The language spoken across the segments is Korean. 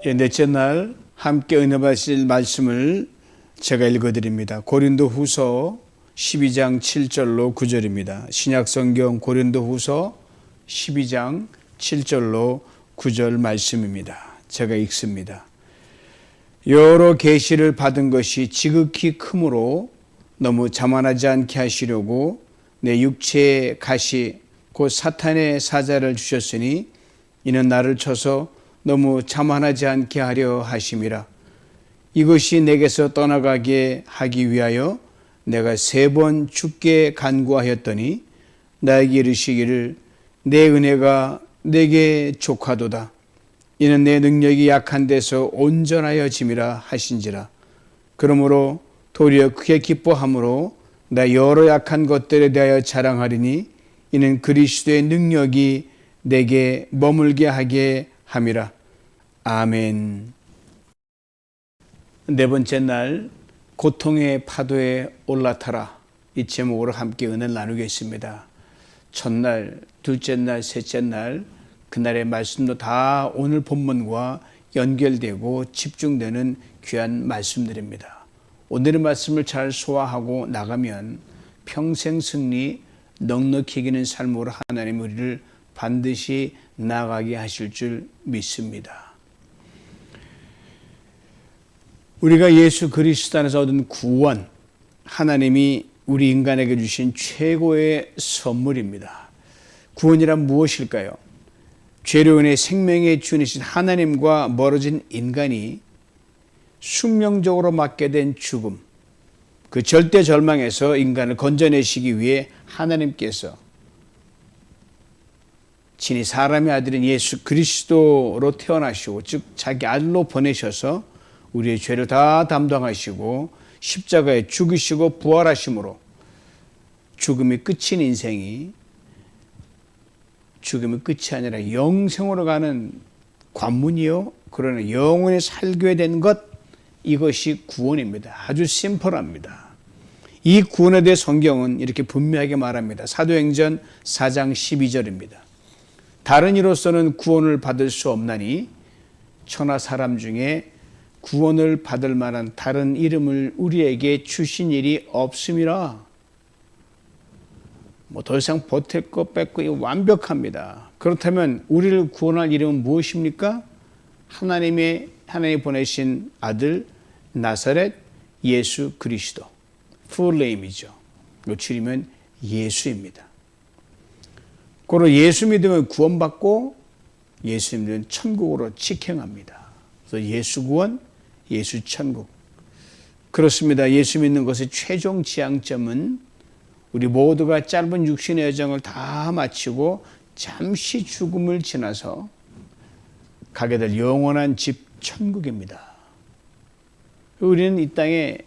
넷째 날 함께 은혜 받으실 말씀을 제가 읽어드립니다. 고린도후서 12장 7절로 9절입니다. 신약성경 고린도후서 12장 7절로 9절 말씀입니다. 제가 읽습니다. 여러 계시를 받은 것이 지극히 크므로 너무 자만하지 않게 하시려고 내 육체의 가시 곧 사탄의 사자를 주셨으니 이는 나를 쳐서 너무 자만하지 않게 하려 하심이라. 이것이 내게서 떠나가게 하기 위하여 내가 3번 죽게 간구하였더니 나에게 이르시기를 내 은혜가 내게 족하도다. 이는 내 능력이 약한 데서 온전하여짐이라 하신지라. 그러므로 도리어 크게 기뻐함으로 나 여러 약한 것들에 대하여 자랑하리니 이는 그리스도의 능력이 내게 머물게 하게 함이라. 아멘. 네 번째 날 고통의 파도에 올라타라, 이 제목으로 함께 은혜를 나누겠습니다. 첫날, 둘째 날, 셋째 날 그날의 말씀도 다 오늘 본문과 연결되고 집중되는 귀한 말씀들입니다. 오늘의 말씀을 잘 소화하고 나가면 평생 승리, 넉넉히 이기는 삶으로 하나님 우리를 반드시 나아가게 하실 줄 믿습니다. 우리가 예수 그리스도 안에서 얻은 구원, 하나님이 우리 인간에게 주신 최고의 선물입니다. 구원이란 무엇일까요? 죄로 인해 생명의 주인이신 하나님과 멀어진 인간이 숙명적으로 맞게 된 죽음, 그 절대 절망에서 인간을 건져내시기 위해 하나님께서 친히 사람의 아들인 예수 그리스도로 태어나시고, 즉 자기 아들로 보내셔서 우리의 죄를 다 담당하시고 십자가에 죽으시고 부활하심으로 죽음이 끝인 인생이 죽음이 끝이 아니라 영생으로 가는 관문이요, 그러나 영원히 살게 된 것, 이것이 구원입니다. 아주 심플합니다. 이 구원에 대해 성경은 이렇게 분명하게 말합니다. 사도행전 4장 12절입니다. 다른 이로서는 구원을 받을 수 없나니 천하 사람 중에 구원을 받을 만한 다른 이름을 우리에게 주신 일이 없음이라. 더 이상 보탤 것 뺏고 완벽합니다. 그렇다면 우리를 구원할 이름은 무엇입니까? 하나님이 보내신 아들 나사렛 예수 그리스도, 풀 네임이죠. 이거 줄이면 예수입니다. 그리고 예수 믿으면 구원받고 예수 믿으면 천국으로 직행합니다. 그래서 예수 구원, 예수 천국. 그렇습니다. 예수 믿는 것의 최종 지향점은 우리 모두가 짧은 육신의 여정을 다 마치고 잠시 죽음을 지나서 가게 될 영원한 집 천국입니다. 우리는 이 땅에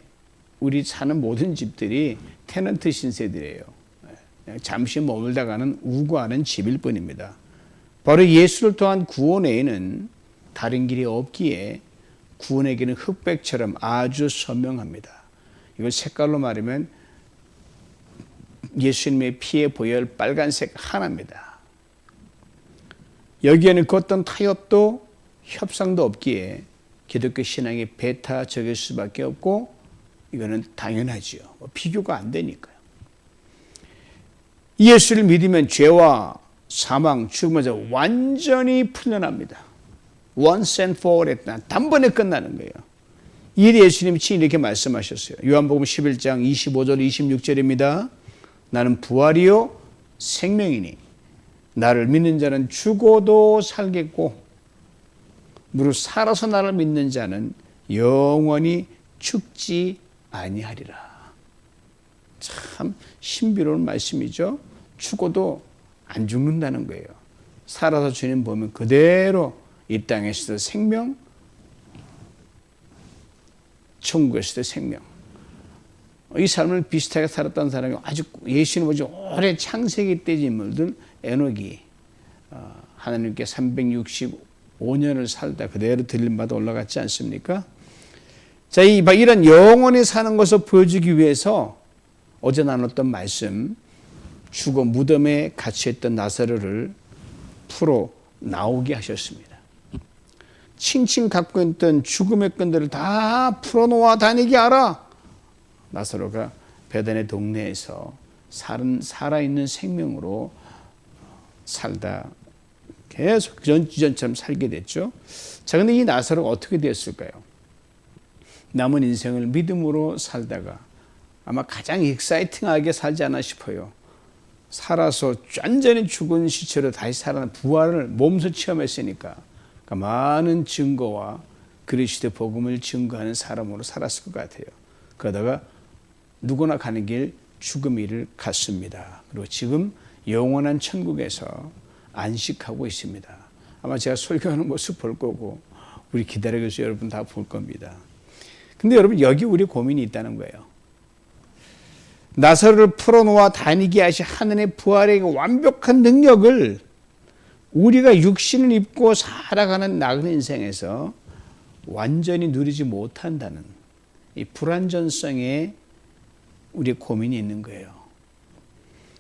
우리 사는 모든 집들이 테넌트 신세들이에요. 그냥 잠시 머물다가는 우고하는 집일 뿐입니다. 바로 예수를 통한 구원 외에는 다른 길이 없기에 구원의 길은 흑백처럼 아주 선명합니다. 이걸 색깔로 말하면 예수님의 피의 보혈 빨간색 하나입니다. 여기에는 그 어떤 타협도 협상도 없기에 기독교 신앙이 배타적일 수밖에 없고, 이거는 당연하지요. 비교가 안 되니까요. 예수를 믿으면 죄와 사망, 죽음에서 완전히 풀려납니다. Once and for all 했다. 단번에 끝나는 거예요. 이 예수님이 친히 이렇게 말씀하셨어요. 요한복음 11장 25절 26절입니다. 나는 부활이요 생명이니 나를 믿는 자는 죽어도 살겠고 무릇 살아서 나를 믿는 자는 영원히 죽지 아니하리라. 참 신비로운 말씀이죠. 죽어도 안 죽는다는 거예요. 살아서 주님 보면 그대로 이 땅에서도 생명, 천국에서도 생명. 이 삶을 비슷하게 살았던 사람이 아주 예수님 오지 오래 창세기 때 인물들, 에녹이 하나님께 365년을 살다 그대로 들림받아 올라갔지 않습니까? 자, 이런 영원히 사는 것을 보여주기 위해서 어제 나눴던 말씀, 죽어 무덤에 갇혀있던 나사로를 풀어 나오게 하셨습니다. 칭칭 갖고 있던 죽음의 끈들을 다 풀어놓아 다니게 하라. 나사로가 베단의 동네에서 살아있는 생명으로 살다 계속 전처럼 살게 됐죠. 자, 근데 이 나사로가 어떻게 되었을까요? 남은 인생을 믿음으로 살다가 아마 가장 익사이팅하게 살지 않나 싶어요. 살아서 완전히 죽은 시체로 다시 살아난 부활을 몸소 체험했으니까 그러니까 많은 증거와 그리스도의 복음을 증거하는 사람으로 살았을 것 같아요. 그러다가 누구나 가는 길 죽음이를 갔습니다. 그리고 지금 영원한 천국에서 안식하고 있습니다. 아마 제가 설교하는 모습 볼 거고 우리 기다리고 계신 여러분 다 볼 겁니다. 근데 여러분 여기 우리 고민이 있다는 거예요. 나사로를 풀어놓아 다니게 하신 하나님의 부활의 완벽한 능력을 우리가 육신을 입고 살아가는 나그네 인생에서 완전히 누리지 못한다는 이 불완전성에 우리의 고민이 있는 거예요.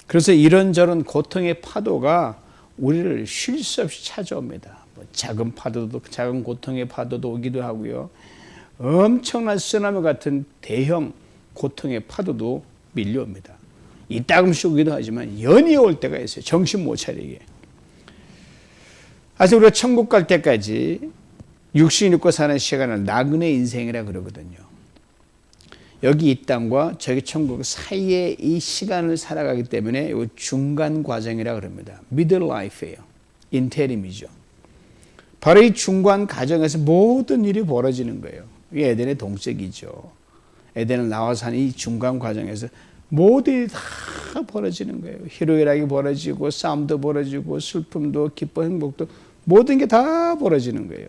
그래서 이런저런 고통의 파도가 우리를 쉴 수 없이 찾아옵니다. 작은 파도도, 작은 고통의 파도도 오기도 하고요. 엄청난 쓰나미 같은 대형 고통의 파도도 밀려옵니다. 이따금씩 오기도 하지만 연이어 올 때가 있어요. 정신 못 차리게. 아직 우리가 천국 갈 때까지 육신 입고 사는 시간을 나그네 인생이라 그러거든요. 여기 이 땅과 저기 천국 사이에 이 시간을 살아가기 때문에 이 중간 과정이라 그럽니다. middle life예요. 인테림이죠. 바로 이 중간 과정에서 모든 일이 벌어지는 거예요. 이게 에덴의 동적이죠. 에덴을 나와서 하는 이 중간 과정에서 모든 일이 다 벌어지는 거예요. 희로애락이 벌어지고 싸움도 벌어지고 슬픔도 기뻐 행복도 모든 게 다 벌어지는 거예요.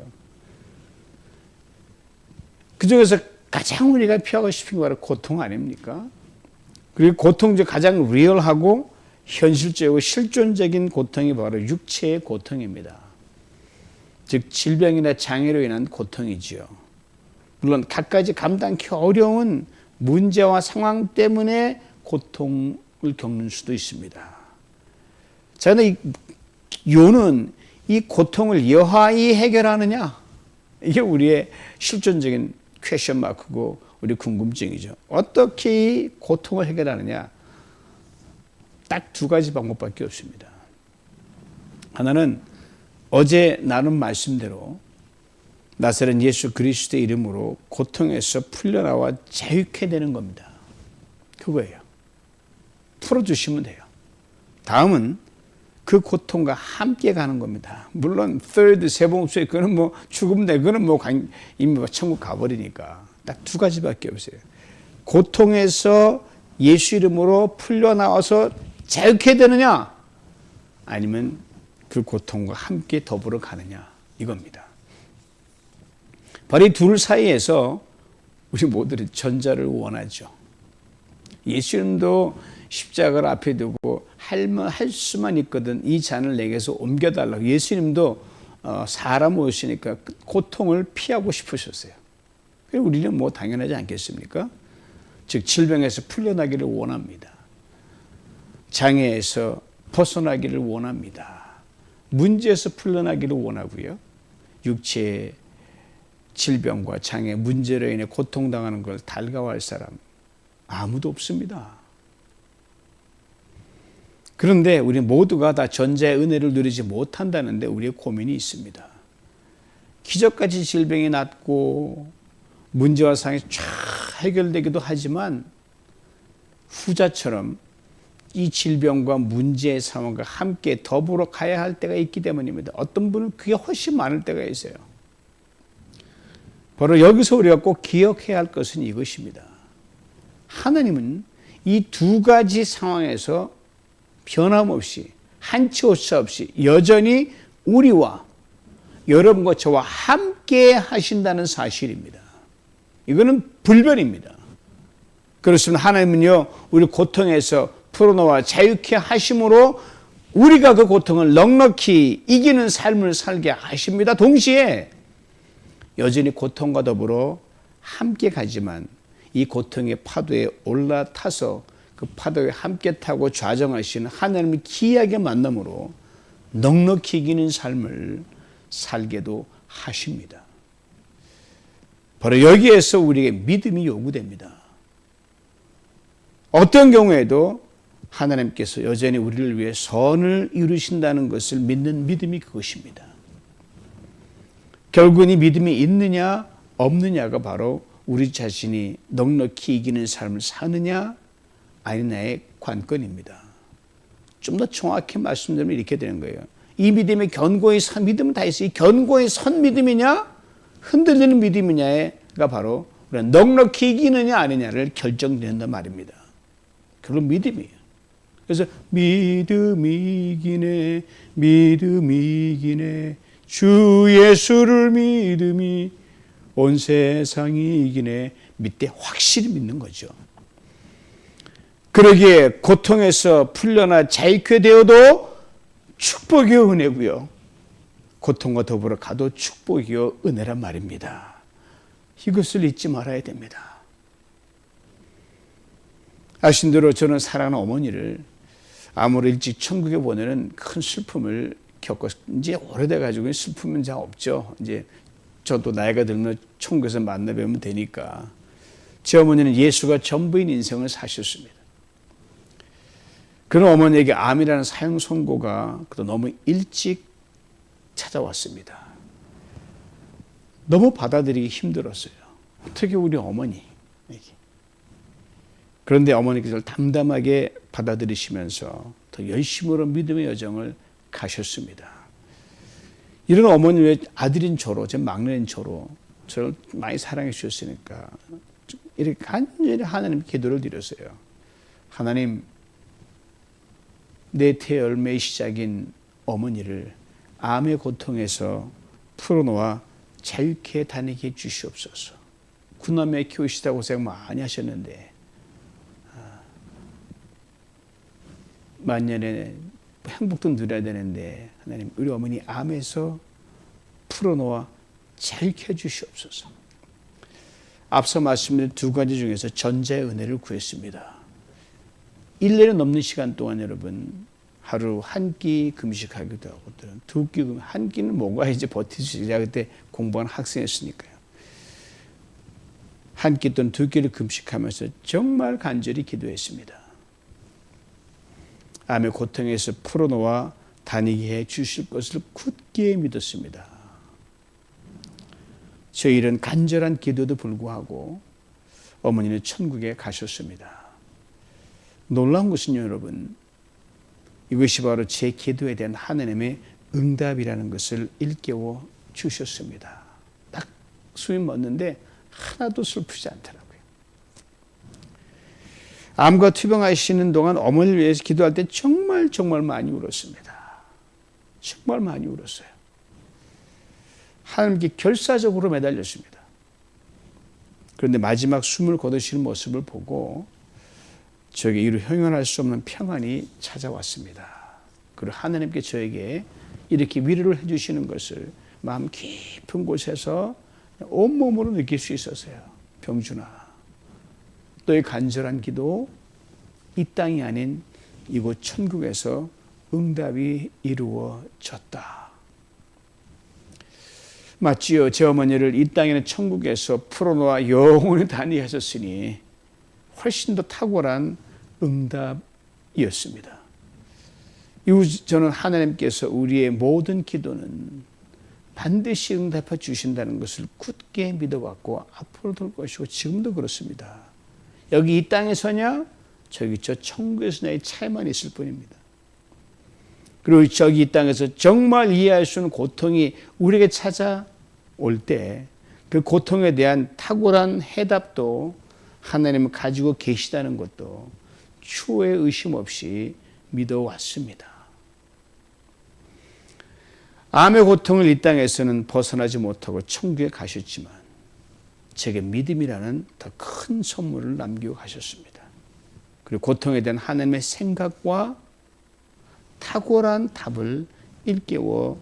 그중에서 가장 우리가 피하고 싶은 게 바로 고통 아닙니까? 그리고 고통 중 가장 리얼하고 현실적이고 실존적인 고통이 바로 육체의 고통입니다. 즉 질병이나 장애로 인한 고통이지요. 물론 갖가지 감당하기 어려운 문제와 상황 때문에 고통을 겪는 수도 있습니다. 자, 근데 요는 이 고통을 여하이 해결하느냐? 이게 우리의 실존적인 퀘션 마크고 우리 궁금증이죠. 어떻게 이 고통을 해결하느냐? 딱 두 가지 방법밖에 없습니다. 하나는 어제 나눈 말씀대로 나사렛 예수 그리스도의 이름으로 고통에서 풀려나와 자유케 되는 겁니다. 그거예요. 풀어주시면 돼요. 다음은 그 고통과 함께 가는 겁니다. 물론 third 세봉수에 그거는 뭐 죽으면 돼. 그거는 뭐 이미 천국 가버리니까 딱 두 가지밖에 없어요. 고통에서 예수 이름으로 풀려나와서 자유케 되느냐, 아니면 그 고통과 함께 더불어 가느냐, 이겁니다. 바로 이 둘 사이에서 우리 모두는 전자를 원하죠. 예수님도 십자가를 앞에 두고 할 수만 있거든 이 잔을 내게서 옮겨달라고. 예수님도 사람 오시니까 고통을 피하고 싶으셨어요. 우리는 뭐 당연하지 않겠습니까? 즉 질병에서 풀려나기를 원합니다. 장애에서 벗어나기를 원합니다. 문제에서 풀려나기를 원하고요. 육체의 질병과 장애, 문제로 인해 고통당하는 걸 달가워할 사람 아무도 없습니다. 그런데 우리 모두가 다 전자의 은혜를 누리지 못한다는데 우리의 고민이 있습니다. 기적같이 질병이 낫고 문제와 상황이 쫙 해결되기도 하지만 후자처럼 이 질병과 문제의 상황과 함께 더불어 가야 할 때가 있기 때문입니다. 어떤 분은 그게 훨씬 많을 때가 있어요. 바로 여기서 우리가 꼭 기억해야 할 것은 이것입니다. 하나님은 이 두 가지 상황에서 변함없이 한치 오차 없이 여전히 우리와 여러분과 저와 함께 하신다는 사실입니다. 이거는 불변입니다. 그렇습니다. 하나님은요, 우리 고통에서 풀어놓아 자유케 하심으로 우리가 그 고통을 넉넉히 이기는 삶을 살게 하십니다. 동시에 여전히 고통과 더불어 함께 가지만 이 고통의 파도에 올라타서 그 파도에 함께 타고 좌정하시는 하나님의 기이하게 만남으로 넉넉히 이기는 삶을 살게도 하십니다. 바로 여기에서 우리에게 믿음이 요구됩니다. 어떤 경우에도 하나님께서 여전히 우리를 위해 선을 이루신다는 것을 믿는 믿음이 그것입니다. 결국은 이 믿음이 있느냐 없느냐가 바로 우리 자신이 넉넉히 이기는 삶을 사느냐 아니냐의 관건입니다. 좀 더 정확히 말씀드리면 이렇게 되는 거예요. 이 믿음의 견고히 선 믿음은 다 있어요. 이 견고히 선 믿음이냐 흔들리는 믿음이냐가 바로 우리가 넉넉히 이기느냐 아니냐를 결정된단 말입니다. 그건 믿음이에요. 그래서 믿음이 이기네 믿음이 이기네 주 예수를 믿음이 온 세상이 이기네 믿되 확실히 믿는 거죠. 그러기에 고통에서 풀려나 자유케 되어도 축복이요 은혜고요. 고통과 더불어 가도 축복이요 은혜란 말입니다. 이것을 잊지 말아야 됩니다. 아신 대로 저는 사랑하는 어머니를 아무리 일찍 천국에 보내는 큰 슬픔을 겪었 이제 오래돼 가지고 슬픔은 잘 없죠. 이제 저도 나이가 들면 천국에서 만나 뵈면 되니까. 제 어머니는 예수가 전부인 인생을 사셨습니다. 그런 어머니에게 암이라는 사형 선고가 너무 일찍 찾아왔습니다. 너무 받아들이기 힘들었어요. 특히 우리 어머니. 그런데 어머니께서 담담하게 받아들이시면서 더 열심으로 믿음의 여정을 가셨습니다. 이런 어머니의 아들인 저로, 제 막내인 저로 저를 많이 사랑해 주셨으니까 이렇게 간절히 하나님 기도를 드렸어요. 하나님, 내 태열매의 시작인 어머니를 암의 고통에서 풀어놓아 자유케 다니게 해주시옵소서. 구남매 키우시다 고생 많이 하셨는데 만년에 행복도 누려야 되는데 하나님 우리 어머니 암에서 풀어놓아 자유케 해주시옵소서. 앞서 말씀드린 두 가지 중에서 전자의 은혜를 구했습니다. 1년이 넘는 시간 동안 여러분 하루 한 끼 금식하기도 하고 두 끼, 한 끼는 먹어야지 버틸 수 있어요. 그때 공부하는 학생이었으니까요. 한 끼 또는 두 끼를 금식하면서 정말 간절히 기도했습니다. 암의 고통에서 풀어놓아 다니게 해 주실 것을 굳게 믿었습니다. 저희 이런 간절한 기도도 불구하고 어머니는 천국에 가셨습니다. 놀라운 것은요, 여러분, 이것이 바로 제 기도에 대한 하나님의 응답이라는 것을 일깨워 주셨습니다. 딱 숨이 멎는데 하나도 슬프지 않더라고요. 암과 투병하시는 동안 어머니를 위해서 기도할 때 정말 많이 울었습니다. 정말 많이 울었어요. 하나님께 결사적으로 매달렸습니다. 그런데 마지막 숨을 거두시는 모습을 보고 저에게 이루 형용할 수 없는 평안이 찾아왔습니다. 그리고 하나님께 저에게 이렇게 위로를 해주시는 것을 마음 깊은 곳에서 온몸으로 느낄 수 있었어요. 병준아, 너의 간절한 기도 이 땅이 아닌 이곳 천국에서 응답이 이루어졌다. 맞지요? 제 어머니를 이 땅에는 천국에서 풀어놓아 영원히 다니게 하셨으니 훨씬 더 탁월한 응답이었습니다. 이후 저는 하나님께서 우리의 모든 기도는 반드시 응답해 주신다는 것을 굳게 믿어왔고 앞으로도 될 것이고 지금도 그렇습니다. 여기 이 땅에서냐 저기 저 천국에서냐의 차이만 있을 뿐입니다. 그리고 저기 이 땅에서 정말 이해할 수 없는 고통이 우리에게 찾아올 때 그 고통에 대한 탁월한 해답도 하나님은 가지고 계시다는 것도 추후에 의심 없이 믿어왔습니다. 암의 고통을 이 땅에서는 벗어나지 못하고 천국에 가셨지만 제게 믿음이라는 더 큰 선물을 남기고 가셨습니다. 그리고 고통에 대한 하나님의 생각과 탁월한 답을 일깨워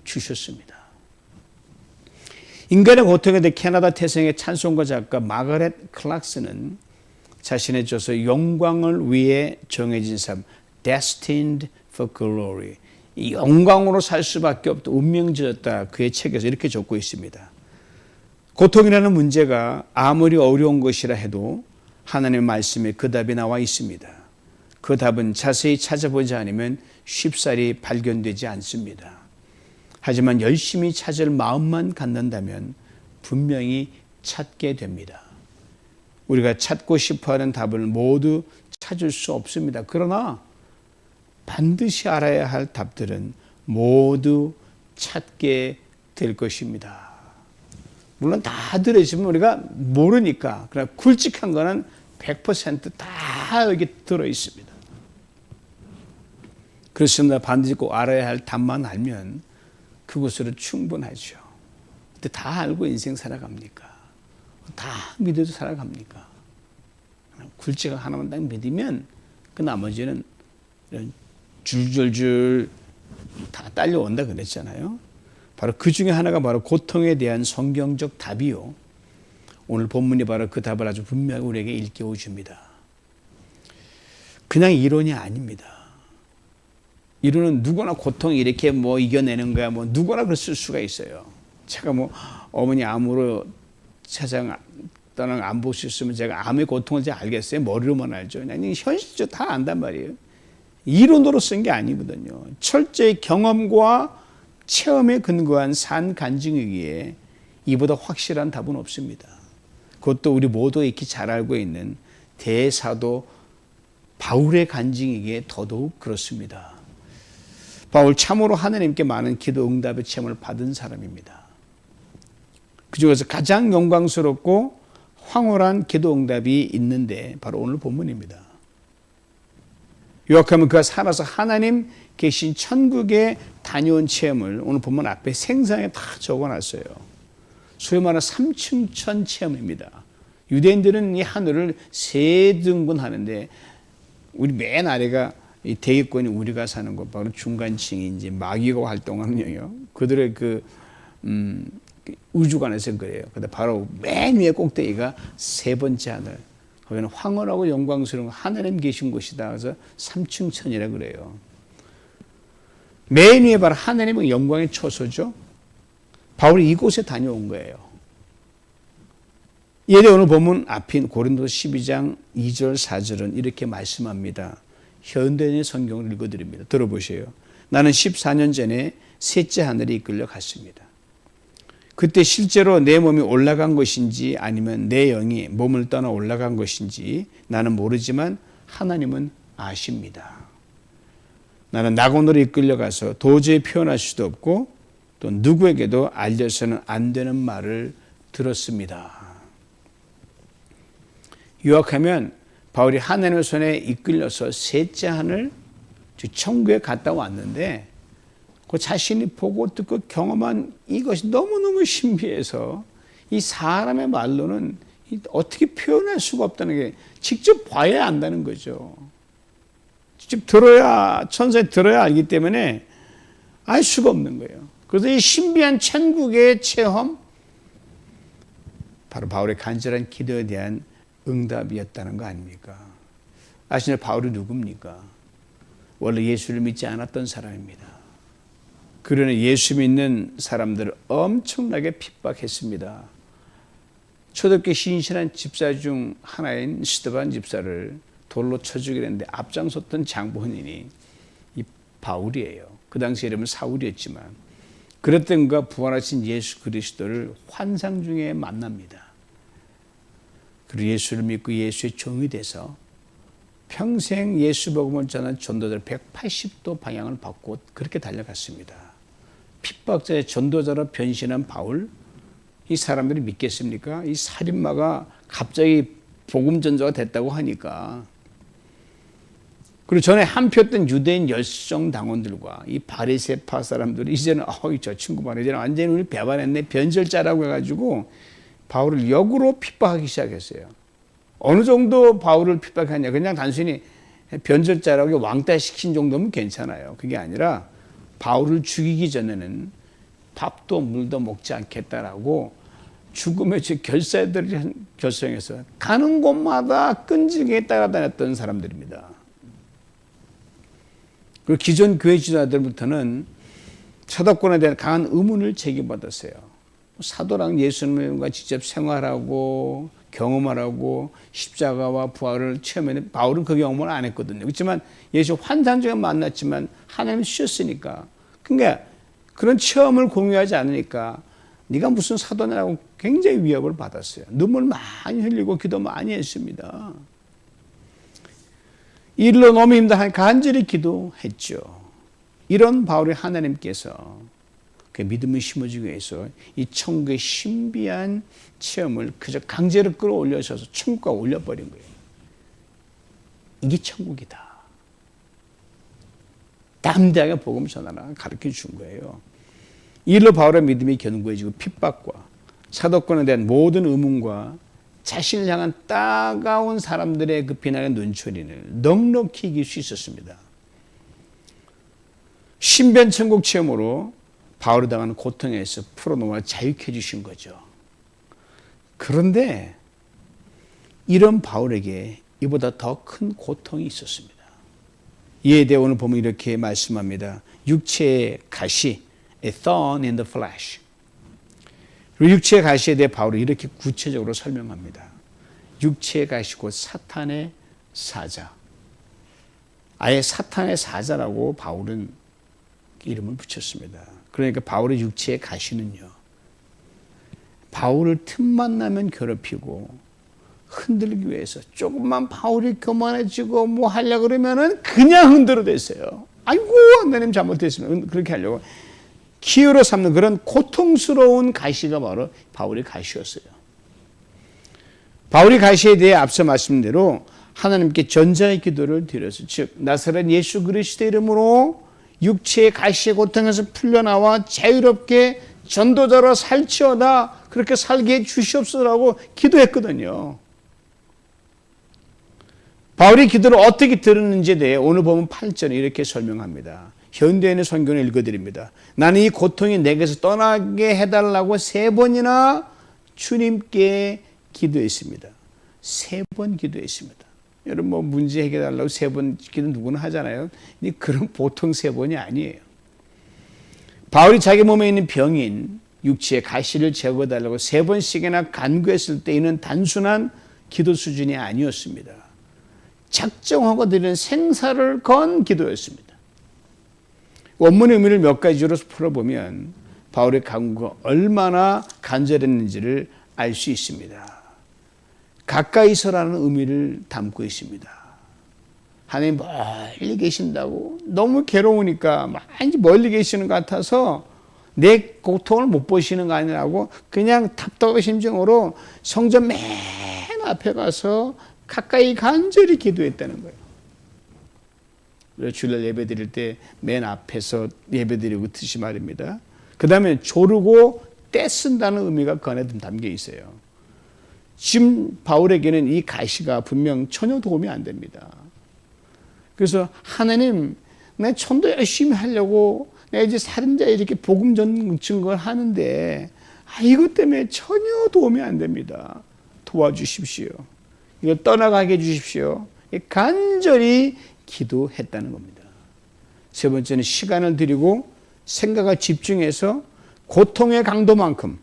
주셨습니다. 인간의 고통에 대해 캐나다 태생의 찬송가 작가 마거렛 클락스는 자신의 저서 영광을 위해 정해진 삶, Destined for Glory, 영광으로 살 수밖에 없다. 운명지었다. 그의 책에서 이렇게 적고 있습니다. 고통이라는 문제가 아무리 어려운 것이라 해도 하나님의 말씀에 그 답이 나와 있습니다. 그 답은 자세히 찾아보지 않으면 쉽사리 발견되지 않습니다. 하지만 열심히 찾을 마음만 갖는다면 분명히 찾게 됩니다. 우리가 찾고 싶어하는 답을 모두 찾을 수 없습니다. 그러나 반드시 알아야 할 답들은 모두 찾게 될 것입니다. 물론 다 들으시면 우리가 모르니까, 그러나 굵직한 거는 100%다 여기 들어 있습니다. 그렇습니다. 반드시 꼭 알아야 할 답만 알면 그것으로 충분하죠. 근데 다 알고 인생 살아갑니까? 다 믿어도 살아갑니까? 굵직한 하나만 딱 믿으면 그 나머지는 이런 줄줄줄 다 딸려온다 그랬잖아요. 바로 그 중에 하나가 바로 고통에 대한 성경적 답이요. 오늘 본문이 바로 그 답을 아주 분명히 우리에게 일깨워 줍니다. 그냥 이론이 아닙니다. 이론은 누구나 고통 이렇게 이겨내는 거야. 누구나 그랬을 수가 있어요. 제가 어머니 암으로 세상 떠난 암 보셨으면 제가 암의 고통을 잘 알겠어요? 머리로만 알죠. 아니, 현실적으로 다 안단 말이에요. 이론으로 쓴 게 아니거든요. 철저히 경험과 체험에 근거한 산 간증이기에 이보다 확실한 답은 없습니다. 그것도 우리 모두 익히 잘 알고 있는 대사도 바울의 간증이기에 더더욱 그렇습니다. 바울 참으로 하나님께 많은 기도 응답의 체험을 받은 사람입니다. 그중에서 가장 영광스럽고 황홀한 기도 응답이 있는데 바로 오늘 본문입니다. 요약하면 그가 살아서 하나님 계신 천국에 다녀온 체험을 오늘 본문 앞에 생생하게 다 적어놨어요. 소위 말하는 삼층천 체험입니다. 유대인들은 이 하늘을 세 등분하는데 우리 맨 아래가 이 대기권이 우리가 사는 곳 바로 중간층인지 마귀가 활동하는 영역 그들의 우주관에서 그래요. 근데 바로 맨 위에 꼭대기가 세 번째 하늘. 거기는 황홀하고 영광스러운 하나님 계신 곳이다. 그래서 삼층천이라 그래요. 맨 위에 바로 하나님의 영광의 처소죠. 바울이 이곳에 다녀온 거예요. 이에 대해 오늘 본문 앞인 고린도서 12장 2절 4절은 이렇게 말씀합니다. 현대인의 성경을 읽어드립니다. 들어보세요. 나는 14년 전에 셋째 하늘에 이끌려 갔습니다. 그때 실제로 내 몸이 올라간 것인지 아니면 내 영이 몸을 떠나 올라간 것인지 나는 모르지만 하나님은 아십니다. 나는 낙원으로 이끌려가서 도저히 표현할 수도 없고 또 누구에게도 알려서는 안 되는 말을 들었습니다. 요약하면 바울이 하나님의 손에 이끌려서 셋째 하늘 천국에 갔다 왔는데 그 자신이 보고 듣고 경험한 이것이 너무너무 신비해서 이 사람의 말로는 어떻게 표현할 수가 없다는 게 직접 봐야 안다는 거죠. 직접 들어야 천사에 들어야 알기 때문에 알 수가 없는 거예요. 그래서 이 신비한 천국의 체험 바로 바울의 간절한 기도에 대한 응답이었다는 거 아닙니까? 아시나요? 바울이 누굽니까? 원래 예수를 믿지 않았던 사람입니다. 그러나 예수 믿는 사람들을 엄청나게 핍박했습니다. 초대교회 신실한 집사 중 하나인 스데반 집사를 돌로 쳐 죽이려 했는데 앞장섰던 장본인이 이 바울이에요. 그 당시 이름은 사울이었지만 그랬던 그가 부활하신 예수 그리스도를 환상 중에 만납니다. 그리고 예수를 믿고 예수의 종이 돼서 평생 예수 복음을 전한 전도자를 180도 방향을 바꾸고 그렇게 달려갔습니다. 핍박자의 전도자로 변신한 바울, 이 사람들이 믿겠습니까? 이 살인마가 갑자기 복음 전도자가 됐다고 하니까. 그리고 전에 한표였던 유대인 열성 당원들과 이 바리새파 사람들이 이제는 저 친구 봐, 이제는 완전히 우리 배반했네, 변절자라고 해가지고 바울을 역으로 핍박하기 시작했어요. 어느 정도 바울을 핍박하냐? 그냥 단순히 변절자라고 왕따시킨 정도면 괜찮아요. 그게 아니라 바울을 죽이기 전에는 밥도 물도 먹지 않겠다라고 죽음의 결사들을 결성해서 가는 곳마다 끈질기게 따라다녔던 사람들입니다. 그리고 기존 교회 지도자들부터는 사도권에 대한 강한 의문을 제기받았어요. 사도랑 예수님과 직접 생활하고 경험하라고 십자가와 부활을 체험했는데 바울은 그 경험을 안 했거든요. 그렇지만 예수 환상 중에 만났지만 하나님 주셨으니까. 그러니까 그런 체험을 공유하지 않으니까 네가 무슨 사도냐고 굉장히 위협을 받았어요. 눈물 많이 흘리고 기도 많이 했습니다. 일로 너무 힘들어 간절히 기도했죠. 이런 바울이 하나님께서 그 믿음을 심어주기 위해서 이 천국의 신비한 체험을 그저 강제로 끌어올려셔서 천국과 올려버린 거예요. 이게 천국이다. 담대하게 복음 전하라 가르쳐 준 거예요. 이 일로 바울의 믿음이 견고해지고 핍박과 사도권에 대한 모든 의문과 자신을 향한 따가운 사람들의 그 비난의 눈초리를 넉넉히 이길 수 있었습니다. 신변 천국 체험으로 바울이 당하는 고통에서 풀어놓아 자유케 해주신 거죠. 그런데 이런 바울에게 이보다 더 큰 고통이 있었습니다. 이에 대해 오늘 보면 이렇게 말씀합니다. 육체의 가시, a thorn in the flesh. 그리고 육체의 가시에 대해 바울이 이렇게 구체적으로 설명합니다. 육체의 가시 곧 사탄의 사자. 아예 사탄의 사자라고 바울은 이름을 붙였습니다. 그러니까 바울의 육체의 가시는요, 바울을 틈만 나면 괴롭히고 흔들기 위해서 조금만 바울이 교만해지고 뭐 하려고 그러면은 그냥 흔들어댔어요. 아이고 하나님 잘못했으면 그렇게 하려고 기회로 삼는 그런 고통스러운 가시가 바로 바울의 가시였어요. 바울의 가시에 대해 앞서 말씀드린 대로 하나님께 전자의 기도를 드려서, 즉 나사렛 예수 그리스도 이름으로 육체의 가시의 고통에서 풀려나와 자유롭게 전도자로 살지어다, 그렇게 살게 해 주시옵소서라고 기도했거든요. 바울이 기도를 어떻게 들었는지에 대해 오늘 보면 8절에 이렇게 설명합니다. 현대인의 성경을 읽어드립니다. 나는 이 고통이 내게서 떠나게 해달라고 3번이나 주님께 기도했습니다. 3번 기도했습니다. 여러분 뭐 문제 해결하려고 3번 기도 누구나 하잖아요. 근데 그런 보통 3번이 아니에요. 바울이 자기 몸에 있는 병인 육체의 가시를 제거해달라고 3번씩이나 간구했을 때 이는 단순한 기도 수준이 아니었습니다. 작정하고 드리는 생사를 건 기도였습니다. 원문의 의미를 몇 가지로 풀어보면 바울의 간구가 얼마나 간절했는지를 알 수 있습니다. 가까이서라는 의미를 담고 있습니다. 하나님 멀리 계신다고, 너무 괴로우니까 많이 멀리 계시는 것 같아서 내 고통을 못 보시는 거 아니라고 그냥 답답한 심정으로 성전 맨 앞에 가서 가까이 간절히 기도했다는 거예요. 그래서 주일날 예배 드릴 때 맨 앞에서 예배 드리고 뜻이 말입니다. 그 다음에 조르고 떼쓴다는 의미가 그 안에 담겨 있어요. 지금 바울에게는 이 가시가 분명 전혀 도움이 안 됩니다. 그래서 하나님, 내 전도 열심히 하려고 내가 이제 살인자에 이렇게 복음 증거를 하는데 이것 때문에 전혀 도움이 안 됩니다. 도와주십시오. 이거 떠나가게 해주십시오. 간절히 기도했다는 겁니다. 3번째는 시간을 들이고 생각을 집중해서 고통의 강도만큼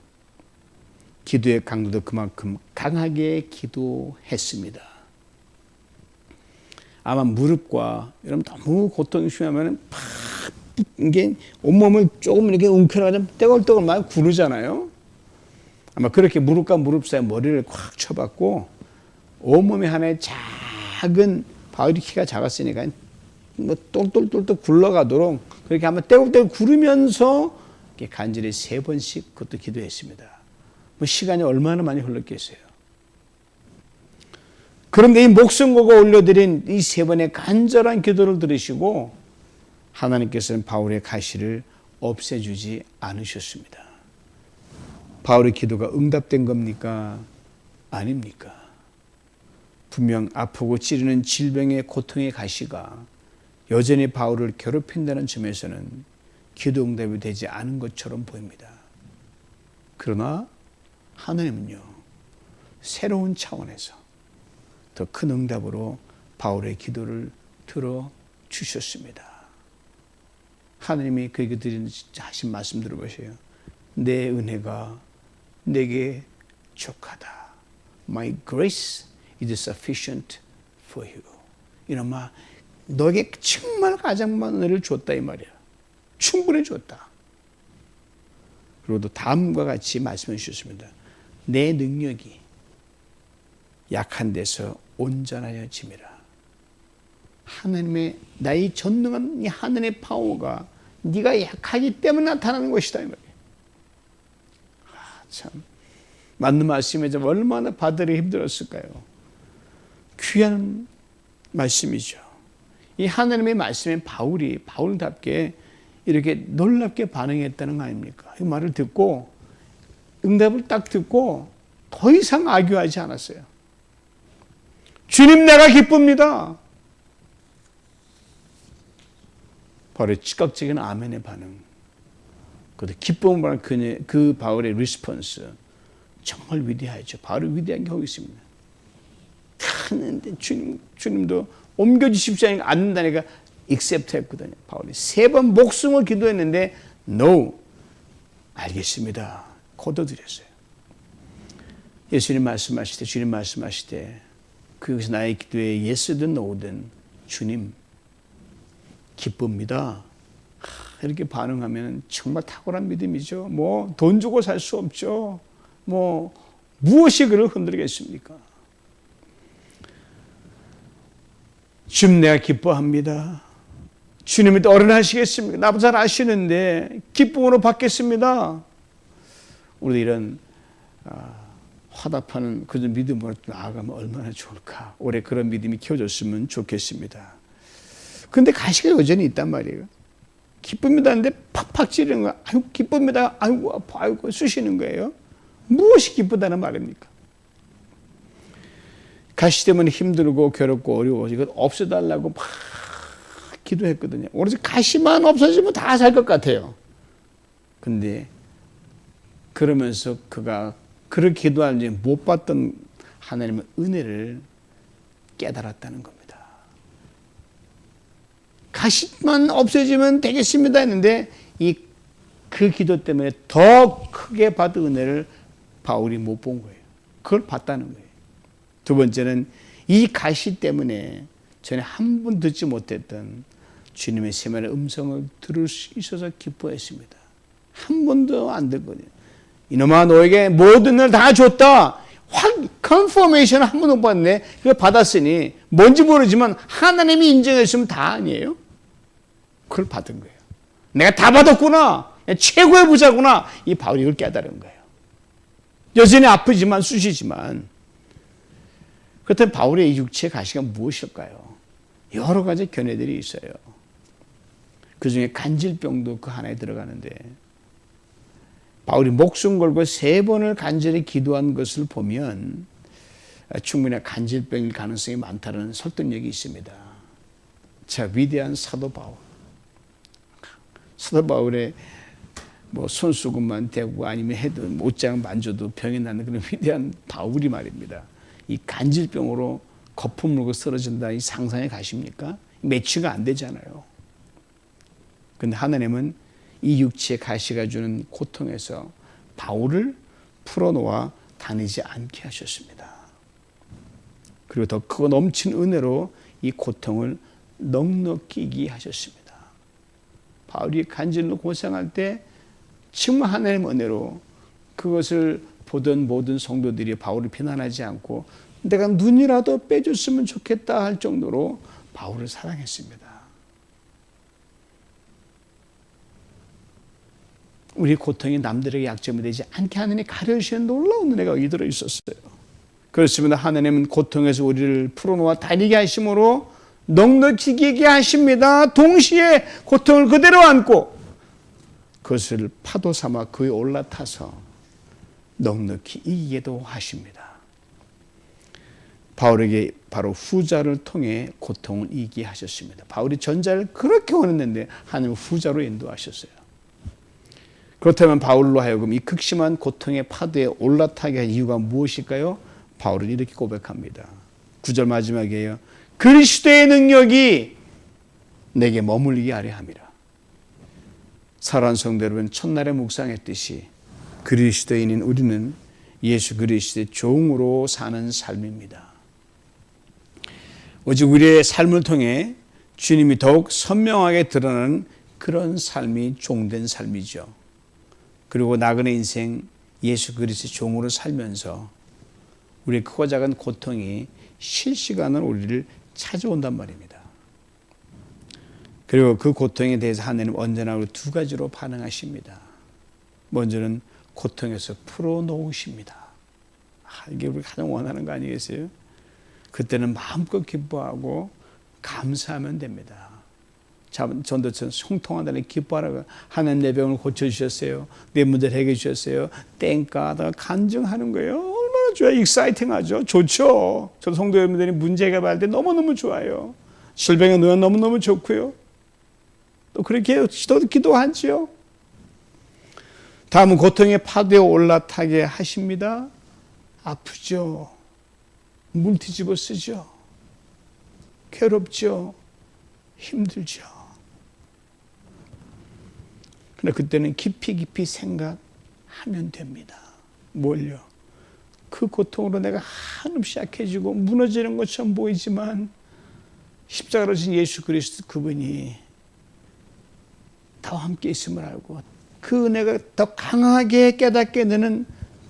기도의 강도도 그만큼 강하게 기도했습니다. 아마 무릎과 여러분 너무 고통이 심하면 팍 이게 온몸을 조금 이렇게 웅크려가지고 떼굴떼굴 막 구르잖아요. 아마 그렇게 무릎과 무릎 사이 머리를 콱 쳐박고 온몸에 하나의 작은, 바울이 키가 작았으니까 뭐 똘똘똘똘 굴러가도록 그렇게 아마 떼굴떼굴 구르면서 이렇게 간절히 3번씩 그것도 기도했습니다. 뭐 시간이 얼마나 많이 흘렀겠어요. 그런데 이 목숨 걸고 올려드린 이 3번의 간절한 기도를 들으시고 하나님께서는 바울의 가시를 없애주지 않으셨습니다. 바울의 기도가 응답된 겁니까? 아닙니까? 분명 아프고 찌르는 질병의 고통의 가시가 여전히 바울을 괴롭힌다는 점에서는 기도 응답이 되지 않은 것처럼 보입니다. 그러나 하나님은요, 새로운 차원에서 더 큰 응답으로 바울의 기도를 들어주셨습니다. 하나님이 그에게 드리는 하신 말씀 들어보세요. 내 은혜가 내게 족하다. My grace is sufficient for you. 이놈아, 너에게 정말 가장 많은 은혜를 줬다 이 말이야. 충분히 줬다. 그리고 또 다음과 같이 말씀해 주셨습니다. 내 능력이 약한 데서 온전하여 짐이라. 하나님의 나의 전능한 이 하늘의 파워가 네가 약하기 때문에 나타나는 것이다 이 말이에요. 참 맞는 말씀에 좀 얼마나 받으려 힘들었을까요? 귀한 말씀이죠. 이 하나님의 말씀에 바울답게 이렇게 놀랍게 반응했다는 거 아닙니까? 이 말을 듣고 응답을 딱 듣고 더 이상 악유하지 않았어요. 주님 내가 기쁩니다. 바울의 즉각적인 아멘의 반응. 그것도 기쁨을 말하는 그 바울의 리스폰스. 정말 위대하죠. 바울이 위대한 게 거기 있습니다. 하는데 주님도 옮겨주십시오 않는다니까 accept 했거든요. 바울이 3번 목숨을 기도했는데 no. 알겠습니다. 거둬들였어요. 예수님 말씀하실 때 주님 말씀하실 때 그것이 나의 기도에 예스든 노든 주님 기쁩니다. 이렇게 반응하면 정말 탁월한 믿음이죠. 뭐 돈 주고 살 수 없죠. 뭐 무엇이 그를 흔들겠습니까? 주님 내가 기뻐합니다. 주님이 어른하시겠습니까? 나보다 잘 아시는데 기쁨으로 받겠습니다. 우리 이런 화답하는 그런 믿음으로 나아가면 얼마나 좋을까. 올해 그런 믿음이 키워졌으면 좋겠습니다. 그런데 가시가 여전히 있단 말이에요. 기쁩니다 하는데 팍팍 찌르는 거야. 아유 기쁩니다. 아이고 아파. 아이고 쑤시는 거예요. 무엇이 기쁘다는 말입니까? 가시 때문에 힘들고 괴롭고 어려워. 이거 없애달라고 막 기도했거든요. 오로지 가시만 없어지면 다 살 것 같아요. 근데 그러면서 그가 그렇게 기도하는지 못 받던 하나님의 은혜를 깨달았다는 겁니다. 가시만 없어지면 되겠습니다 했는데 그 기도 때문에 더 크게 받은 은혜를 바울이 못 본 거예요. 그걸 봤다는 거예요. 두 번째는 이 가시 때문에 전에 한 번 듣지 못했던 주님의 세밀한 음성을 들을 수 있어서 기뻐했습니다. 한 번도 안 듣거든요. 이놈아 너에게 모든 걸 다 줬다. 컨퍼메이션을 한 번도 못 받네. 그걸 받았으니 뭔지 모르지만 하나님이 인정했으면 다 아니에요. 그걸 받은 거예요. 내가 다 받았구나. 최고의 부자구나. 이 바울이 이걸 깨달은 거예요. 여전히 아프지만 쑤시지만 그렇다면 바울의 이 육체의 가시가 무엇일까요? 여러 가지 견해들이 있어요. 그 중에 간질병도 그 하나에 들어가는데 바울이 목숨 걸고 3번을 간절히 기도한 것을 보면 충분히 간질병일 가능성이 많다는 설득력이 있습니다. 자, 위대한 사도 바울. 사도 바울의 뭐 손수건만 대고 아니면 해도 옷장 만져도 병이 나는 그런 위대한 바울이 말입니다. 이 간질병으로 거품 물고 쓰러진다 이 상상에 가십니까? 매치가 안 되잖아요. 그런데 하나님은 이 육체의 가시가 주는 고통에서 바울을 풀어놓아 다니지 않게 하셨습니다. 그리고 더 크고 넘친 은혜로 이 고통을 넉넉히 이기게 하셨습니다. 바울이 간질로 고생할 때 정말 하나님의 은혜로 그것을 보던 모든 성도들이 바울을 비난하지 않고 내가 눈이라도 빼줬으면 좋겠다 할 정도로 바울을 사랑했습니다. 우리 고통이 남들에게 약점이 되지 않게 하느니 가려주시는 놀라운 은혜가 여기 들어있었어요. 그렇습니다. 하나님은 고통에서 우리를 풀어놓아 다니게 하심으로 넉넉히 이기게 하십니다. 동시에 고통을 그대로 안고 그것을 파도 삼아 그에 올라타서 넉넉히 이기게도 하십니다. 바울에게 바로 후자를 통해 고통을 이기게 하셨습니다. 바울이 전자를 그렇게 원했는데 하나님은 후자로 인도하셨어요. 그렇다면 바울로 하여금 이 극심한 고통의 파도에 올라타게 한 이유가 무엇일까요? 바울은 이렇게 고백합니다. 9절 마지막이에요. 그리스도의 능력이 내게 머물게 하려 함이라. 사랑하는 성도 여러분, 첫날에 묵상했듯이 그리스도인인 우리는 예수 그리스도의 종으로 사는 삶입니다. 오직 우리의 삶을 통해 주님이 더욱 선명하게 드러나는 그런 삶이 종된 삶이죠. 그리고 나그네 인생 예수 그리스도의 종으로 살면서 우리의 크고 작은 고통이 실시간으로 우리를 찾아온단 말입니다. 그리고 그 고통에 대해서 하나님 언제나 우리 두 가지로 반응하십니다. 먼저는 고통에서 풀어놓으십니다. 이게 우리가 가장 원하는 거 아니겠어요? 그때는 마음껏 기뻐하고 감사하면 됩니다. 전도처럼 형통하다는 기뻐하라고 하나님 내 병을 고쳐주셨어요. 내 문제를 해결해 주셨어요. 땡까다가 간증하는 거예요. 얼마나 좋아요. 익사이팅하죠. 좋죠. 저도 성도 여러분들이 문제 해결할 때 너무너무 좋아요. 질병에 놓여 너무너무 좋고요. 또 그렇게 기도하지요. 다음은 고통의 파도에 올라타게 하십니다. 아프죠. 물 뒤집어 쓰죠. 괴롭죠. 힘들죠. 그런데 그때는 깊이 생각하면 됩니다. 뭘요? 그 고통으로 내가 한없이 약해지고 무너지는 것처럼 보이지만 십자가로 진 예수 그리스도 그분이 나와 함께 있음을 알고 그 은혜가 더 강하게 깨닫게 되는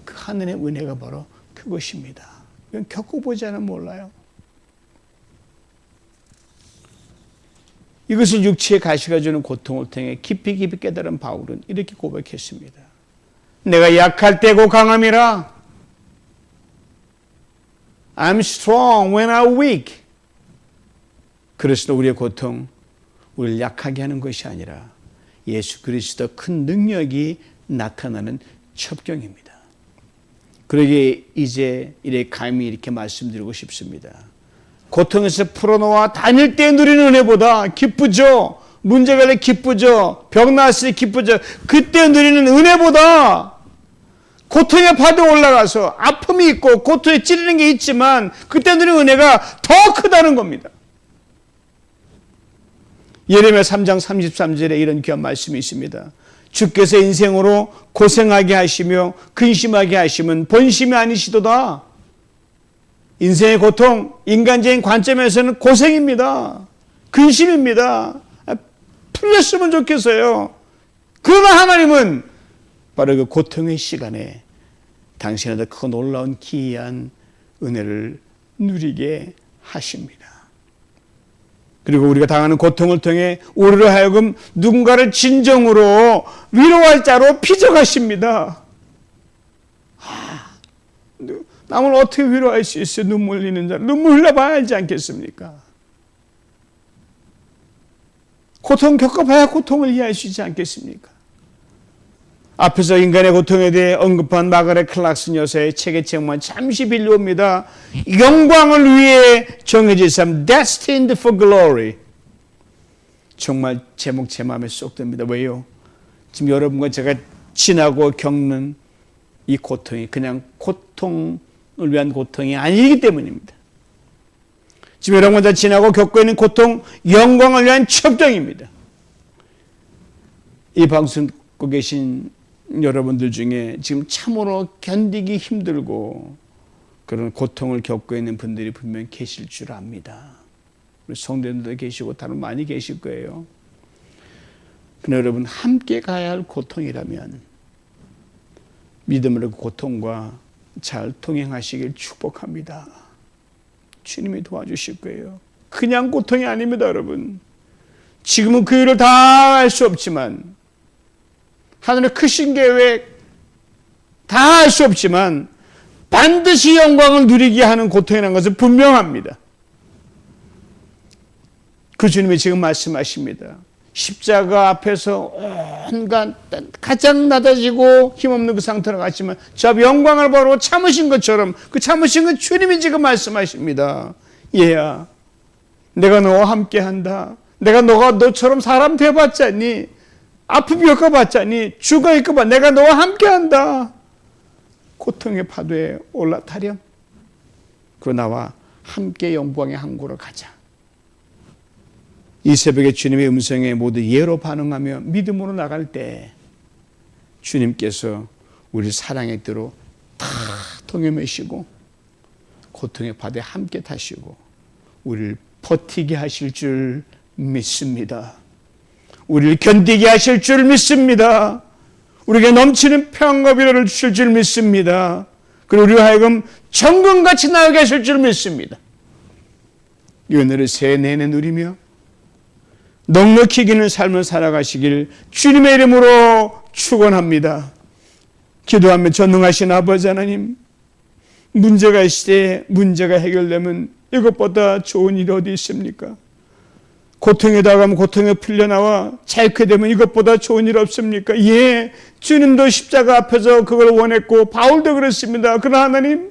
그 하늘의 은혜가 바로 그것입니다. 이건 겪어보지 않으면 몰라요. 이것을 육체의 가시가 주는 고통을 통해 깊이 깨달은 바울은 이렇게 고백했습니다. 내가 약할 때고 강함이라. I'm strong when I'm weak. 그래서 우리의 고통, 우리를 약하게 하는 것이 아니라 예수 그리스도 큰 능력이 나타나는 첩경입니다. 그러기에 이제 감히 이렇게 말씀드리고 싶습니다. 고통에서 풀어놓아 다닐 때 누리는 은혜보다 기쁘죠. 문제가 될 기쁘죠. 병 나았을 때 기쁘죠. 그때 누리는 은혜보다 고통의 파도에 올라가서 아픔이 있고 고통에 찌르는 게 있지만 그때 누리는 은혜가 더 크다는 겁니다. 예레미야 3장 33절에 이런 귀한 말씀이 있습니다. 주께서 인생으로 고생하게 하시며 근심하게 하시면 본심이 아니시도다. 인생의 고통, 인간적인 관점에서는 고생입니다. 근심입니다. 풀렸으면 좋겠어요. 그러나 하나님은 바로 그 고통의 시간에 당신한테 그 놀라운 기이한 은혜를 누리게 하십니다. 그리고 우리가 당하는 고통을 통해 우리로 하여금 누군가를 진정으로 위로할 자로 빚어가십니다. 남을 어떻게 위로할 수 있어요? 눈물 흘리는 자. 눈물 흘려봐야 알지 않겠습니까? 고통 겪어봐야 고통을 이해할 수 있지 않겠습니까? 앞에서 인간의 고통에 대해 언급한 마가렛 클락슨 여사의 책의 제목만 잠시 빌려옵니다. 영광을 위해 정해진 삶, destined for glory. 정말 제목 제 마음에 쏙 듭니다. 왜요? 지금 여러분과 제가 지나고 겪는 이 고통이 그냥 고통을 위한 고통이 아니기 때문입니다. 지금 여러분과 다 지나고 겪고 있는 고통, 영광을 위한 첩경입니다. 이 방송 듣고 계신 여러분들 중에 지금 참으로 견디기 힘들고 그런 고통을 겪고 있는 분들이 분명히 계실 줄 압니다. 우리 성도님들도 계시고 다른 많이 계실 거예요. 그러나 여러분 함께 가야 할 고통이라면 믿음으로 그 고통과 잘 동행하시길 축복합니다. 주님이 도와주실 거예요. 그냥 고통이 아닙니다, 여러분. 지금은 그 일을 다 할 수 없지만 하늘의 크신 계획 다 할 수 없지만 반드시 영광을 누리게 하는 고통이라는 것은 분명합니다. 그 주님이 지금 말씀하십니다. 십자가 앞에서 온갖 가장 낮아지고 힘없는 그 상태로 갔지만 저 영광을 보러 참으신 것처럼 그 참으신 그 주님이 지금 말씀하십니다. 얘야, 내가 너와 함께한다. 내가 너처럼 사람 돼봤자니 아픔 겪어봤자니 죽어 있고봐. 내가 너와 함께한다. 고통의 파도에 올라타렴. 그리고 나와 함께 영광의 항구로 가자. 이 새벽에 주님의 음성에 모두 예로 반응하며 믿음으로 나갈 때 주님께서 우리 사랑의 대로 다 통해매시고 고통의 바다에 함께 타시고 우리를 버티게 하실 줄 믿습니다. 우리를 견디게 하실 줄 믿습니다. 우리에게 넘치는 평안과 위로를 주실 줄 믿습니다. 그리고 우리로 하여금 정금같이 나가게 하실 줄 믿습니다. 이 은혜를 새해 내내 누리며 넉넉히 이기는 삶을 살아가시길 주님의 이름으로 축원합니다. 기도하며 전능하신 아버지 하나님, 문제가 있을 때 문제가 해결되면 이것보다 좋은 일이 어디 있습니까? 고통에 다가가면 고통에 풀려나와 자유케 되면 이것보다 좋은 일 없습니까? 예, 주님도 십자가 앞에서 그걸 원했고 바울도 그랬습니다. 그러나 하나님,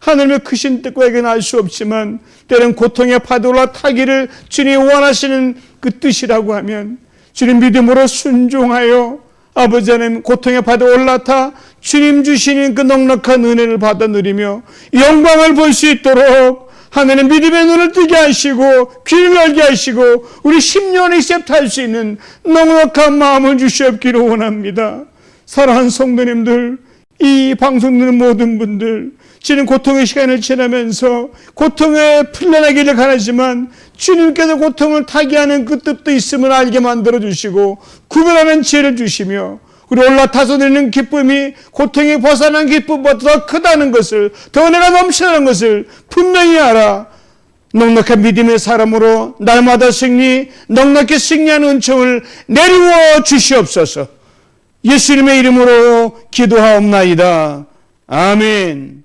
하나님의 크신 뜻과 이건 알 수 없지만 때론 고통의 파도 올라타기를 주님이 원하시는 그 뜻이라고 하면 주님 믿음으로 순종하여 아버지 하나님 고통의 파도 올라타 주님 주시는 그 넉넉한 은혜를 받아 누리며 영광을 볼 수 있도록 하나님 믿음의 눈을 뜨게 하시고 귀를 열게 하시고 우리 10년의 셉트할 수 있는 넉넉한 마음을 주시옵기를 원합니다. 사랑하는 성도님들, 이 방송 듣는 모든 분들 지금 고통의 시간을 지나면서 고통에 풀려나기를 바라지만 주님께서 고통을 타게 하는 그 뜻도 있음을 알게 만들어 주시고 구별하는 지혜를 주시며 우리 올라타서 드리는 기쁨이 고통이 벗어난 기쁨보다 더 크다는 것을, 더 은혜가 넘치다는 것을 분명히 알아 넉넉한 믿음의 사람으로 날마다 넉넉히 승리하는 은총을 내리워 주시옵소서. 예수님의 이름으로 기도하옵나이다. 아멘.